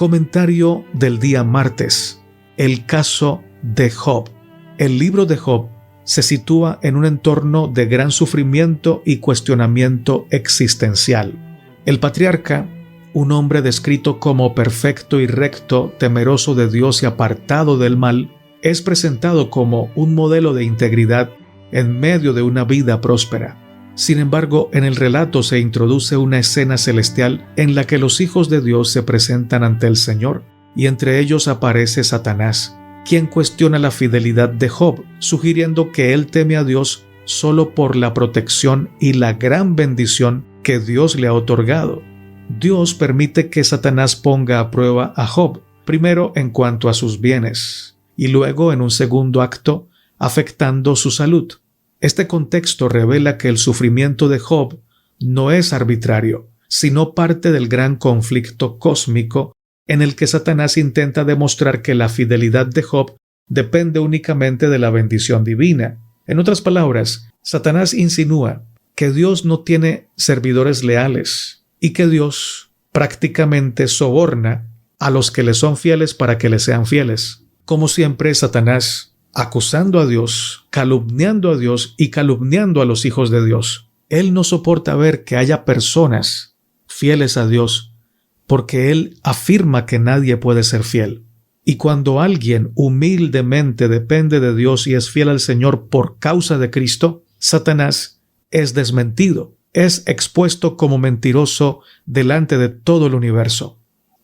Comentario del día martes. El caso de Job. El libro de Job se sitúa en un entorno de gran sufrimiento y cuestionamiento existencial. El patriarca, un hombre descrito como perfecto y recto, temeroso de Dios y apartado del mal, es presentado como un modelo de integridad en medio de una vida próspera. Sin embargo, en el relato se introduce una escena celestial en la que los hijos de Dios se presentan ante el Señor, y entre ellos aparece Satanás, quien cuestiona la fidelidad de Job, sugiriendo que él teme a Dios solo por la protección y la gran bendición que Dios le ha otorgado. Dios permite que Satanás ponga a prueba a Job, primero en cuanto a sus bienes, y luego en un segundo acto, afectando su salud. Este contexto revela que el sufrimiento de Job no es arbitrario, sino parte del gran conflicto cósmico en el que Satanás intenta demostrar que la fidelidad de Job depende únicamente de la bendición divina. En otras palabras, Satanás insinúa que Dios no tiene servidores leales y que Dios prácticamente soborna a los que le son fieles para que le sean fieles. Como siempre, Satanás acusando a Dios, calumniando a Dios y calumniando a los hijos de Dios. Él no soporta ver que haya personas fieles a Dios, porque él afirma que nadie puede ser fiel. Y cuando alguien humildemente depende de Dios y es fiel al Señor por causa de Cristo, Satanás es desmentido, es expuesto como mentiroso delante de todo el universo.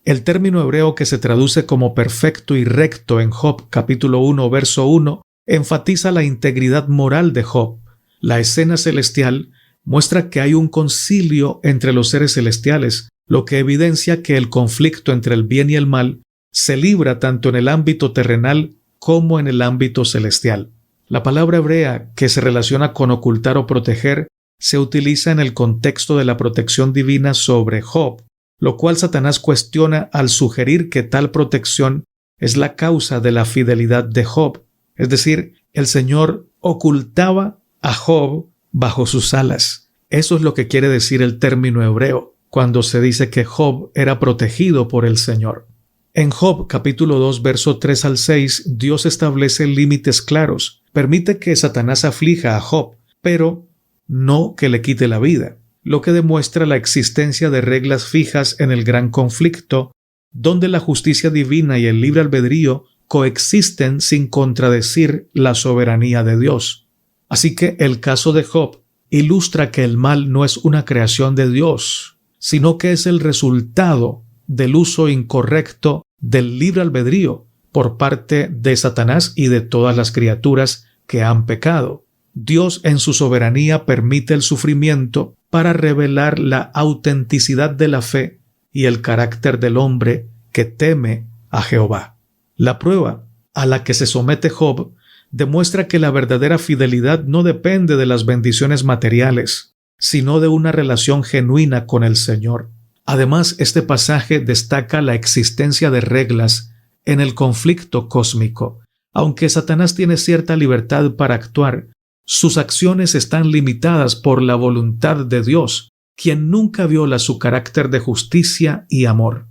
El término hebreo que se traduce como perfecto y recto en Job capítulo 1 verso 1 enfatiza la integridad moral de Job. La escena celestial muestra que hay un concilio entre los seres celestiales, lo que evidencia que el conflicto entre el bien y el mal se libra tanto en el ámbito terrenal como en el ámbito celestial. La palabra hebrea que se relaciona con ocultar o proteger se utiliza en el contexto de la protección divina sobre Job, lo cual Satanás cuestiona al sugerir que tal protección es la causa de la fidelidad de Job. Es decir, el Señor ocultaba a Job bajo sus alas. Eso es lo que quiere decir el término hebreo, cuando se dice que Job era protegido por el Señor. En Job capítulo 2, verso 3 al 6, Dios establece límites claros. Permite que Satanás aflija a Job, pero no que le quite la vida, lo que demuestra la existencia de reglas fijas en el gran conflicto, donde la justicia divina y el libre albedrío coexisten sin contradecir la soberanía de Dios. Así que el caso de Job ilustra que el mal no es una creación de Dios, sino que es el resultado del uso incorrecto del libre albedrío por parte de Satanás y de todas las criaturas que han pecado. Dios en su soberanía permite el sufrimiento para revelar la autenticidad de la fe y el carácter del hombre que teme a Jehová. La prueba a la que se somete Job demuestra que la verdadera fidelidad no depende de las bendiciones materiales, sino de una relación genuina con el Señor. Además, este pasaje destaca la existencia de reglas en el conflicto cósmico. Aunque Satanás tiene cierta libertad para actuar, sus acciones están limitadas por la voluntad de Dios, quien nunca viola su carácter de justicia y amor.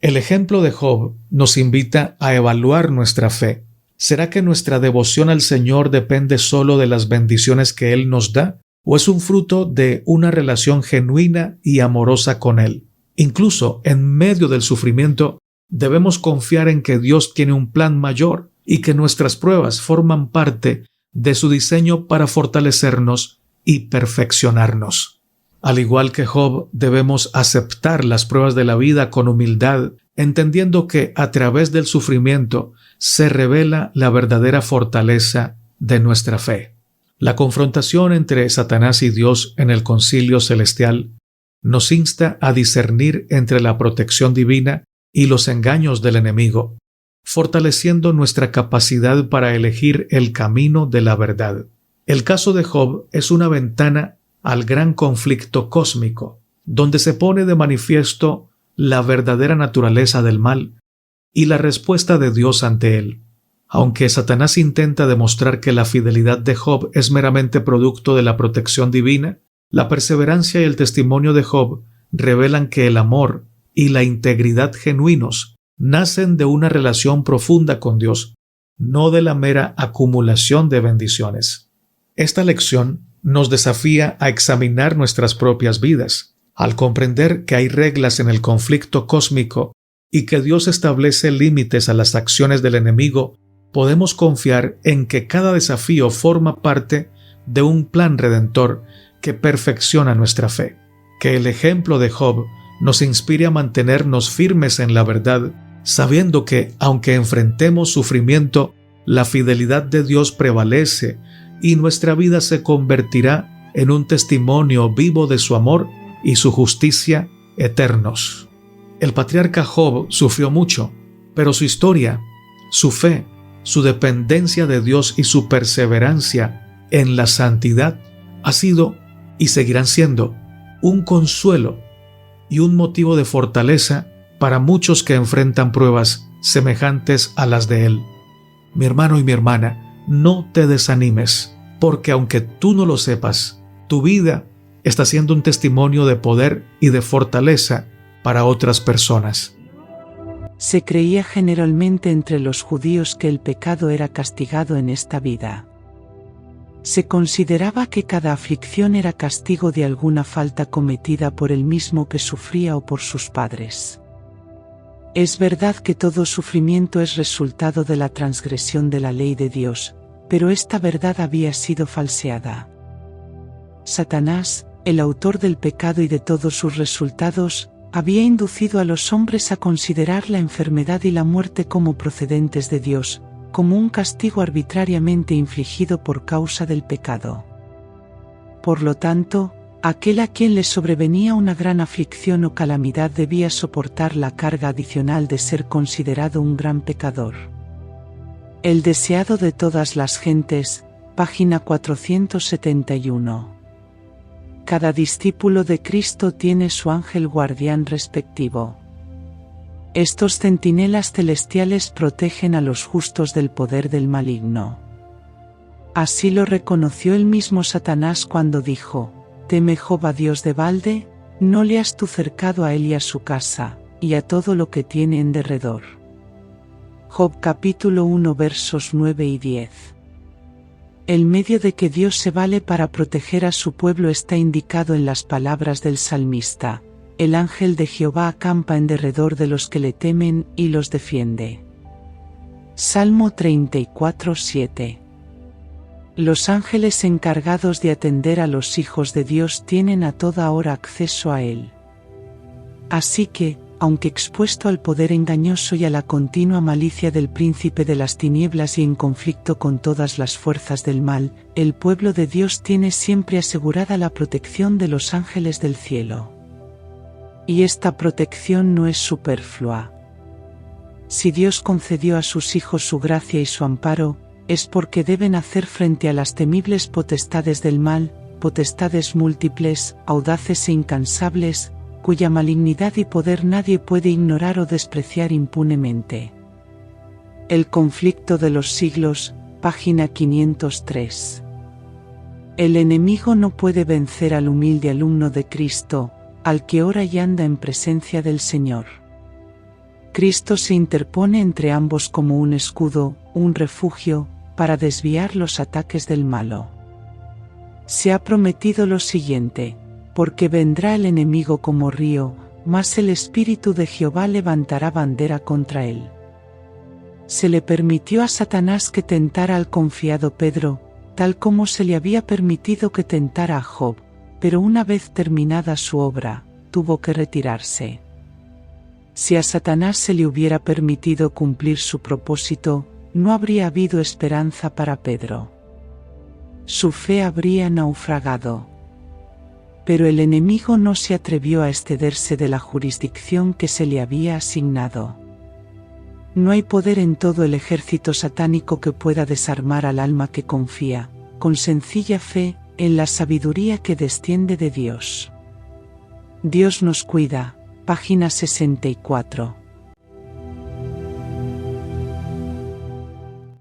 El ejemplo de Job nos invita a evaluar nuestra fe. ¿Será que nuestra devoción al Señor depende solo de las bendiciones que Él nos da? ¿O es un fruto de una relación genuina y amorosa con Él? Incluso en medio del sufrimiento, debemos confiar en que Dios tiene un plan mayor y que nuestras pruebas forman parte de su diseño para fortalecernos y perfeccionarnos. Al igual que Job, debemos aceptar las pruebas de la vida con humildad, entendiendo que a través del sufrimiento se revela la verdadera fortaleza de nuestra fe. La confrontación entre Satanás y Dios en el concilio celestial nos insta a discernir entre la protección divina y los engaños del enemigo, fortaleciendo nuestra capacidad para elegir el camino de la verdad. El caso de Job es una ventana al gran conflicto cósmico, donde se pone de manifiesto la verdadera naturaleza del mal y la respuesta de Dios ante él. Aunque Satanás intenta demostrar que la fidelidad de Job es meramente producto de la protección divina, la perseverancia y el testimonio de Job revelan que el amor y la integridad genuinos nacen de una relación profunda con Dios, no de la mera acumulación de bendiciones. Esta lección nos desafía a examinar nuestras propias vidas, al comprender que hay reglas en el conflicto cósmico y que Dios establece límites a las acciones del enemigo. Podemos confiar en que cada desafío forma parte de un plan redentor que perfecciona nuestra fe. Que el ejemplo de Job nos inspire a mantenernos firmes en la verdad, sabiendo que, aunque enfrentemos sufrimiento, la fidelidad de Dios prevalece y nuestra vida se convertirá en un testimonio vivo de su amor y su justicia eternos. El patriarca Job sufrió mucho, pero su historia, su fe, su dependencia de Dios y su perseverancia en la santidad ha sido y seguirán siendo un consuelo y un motivo de fortaleza para muchos que enfrentan pruebas semejantes a las de él. Mi hermano y mi hermana, no te desanimes, porque aunque tú no lo sepas, tu vida está siendo un testimonio de poder y de fortaleza para otras personas. Se creía generalmente entre los judíos que el pecado era castigado en esta vida. Se consideraba que cada aflicción era castigo de alguna falta cometida por el mismo que sufría o por sus padres. Es verdad que todo sufrimiento es resultado de la transgresión de la ley de Dios, pero esta verdad había sido falseada. Satanás, el autor del pecado y de todos sus resultados, había inducido a los hombres a considerar la enfermedad y la muerte como procedentes de Dios, como un castigo arbitrariamente infligido por causa del pecado. Por lo tanto, aquel a quien le sobrevenía una gran aflicción o calamidad debía soportar la carga adicional de ser considerado un gran pecador. El deseado de todas las gentes, página 471. Cada discípulo de Cristo tiene su ángel guardián respectivo. Estos centinelas celestiales protegen a los justos del poder del maligno. Así lo reconoció el mismo Satanás cuando dijo: «¿Teme Job a Dios de balde? ¿No le has tú cercado a él y a su casa, y a todo lo que tiene en derredor?» Job capítulo 1 versos 9 y 10. El medio de que Dios se vale para proteger a su pueblo está indicado en las palabras del salmista: «El ángel de Jehová acampa en derredor de los que le temen y los defiende». Salmo 34, 7. Los ángeles encargados de atender a los hijos de Dios tienen a toda hora acceso a él. Así que, aunque expuesto al poder engañoso y a la continua malicia del príncipe de las tinieblas y en conflicto con todas las fuerzas del mal, el pueblo de Dios tiene siempre asegurada la protección de los ángeles del cielo. Y esta protección no es superflua. Si Dios concedió a sus hijos su gracia y su amparo, es porque deben hacer frente a las temibles potestades del mal, potestades múltiples, audaces e incansables, cuya malignidad y poder nadie puede ignorar o despreciar impunemente. El conflicto de los siglos, página 503. El enemigo no puede vencer al humilde alumno de Cristo, al que ora y anda en presencia del Señor. Cristo se interpone entre ambos como un escudo, un refugio, para desviar los ataques del malo. Se ha prometido lo siguiente: porque vendrá el enemigo como río, mas el Espíritu de Jehová levantará bandera contra él. Se le permitió a Satanás que tentara al confiado Pedro, tal como se le había permitido que tentara a Job, pero una vez terminada su obra, tuvo que retirarse. Si a Satanás se le hubiera permitido cumplir su propósito, no habría habido esperanza para Pedro. Su fe habría naufragado. Pero el enemigo no se atrevió a excederse de la jurisdicción que se le había asignado. No hay poder en todo el ejército satánico que pueda desarmar al alma que confía, con sencilla fe, en la sabiduría que desciende de Dios. Dios nos cuida, página 64.